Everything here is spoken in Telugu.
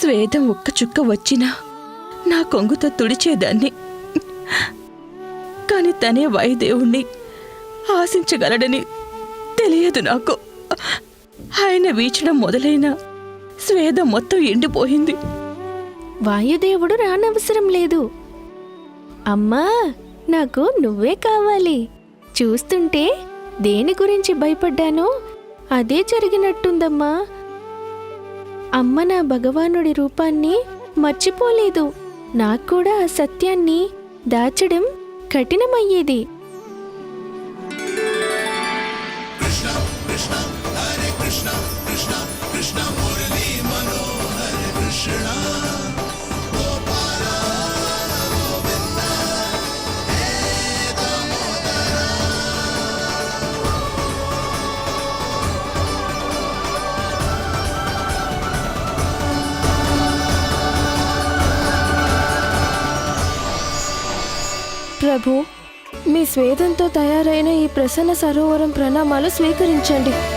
స్వేదం ఒక్క చుక్క వచ్చినా నా కొంగుతో తుడిచేదాన్ని. కాని తనే వాయుదేవుణ్ణి ఆశించగలడని తెలియదు నాకు. ఆయన వీచడం మొదలైన స్వేదం మొత్తం ఎండిపోయింది. వాయుదేవుడు రానవసరం లేదు. అమ్మా, నాకు నువ్వే కావాలి. చూస్తుంటే దేని గురించి భయపడ్డానో అదే జరిగినట్టుందమ్మా. అమ్మ నా భగవానుడి రూపాన్ని మర్చిపోలేదు. నాక్కూడా ఆ సత్యాన్ని దాచడం కఠినమయ్యేది. ప్రభు, మీ స్వేదంతో తయారైన ఈ ప్రసన్న సరోవరం ప్రణామాలు స్వీకరించండి.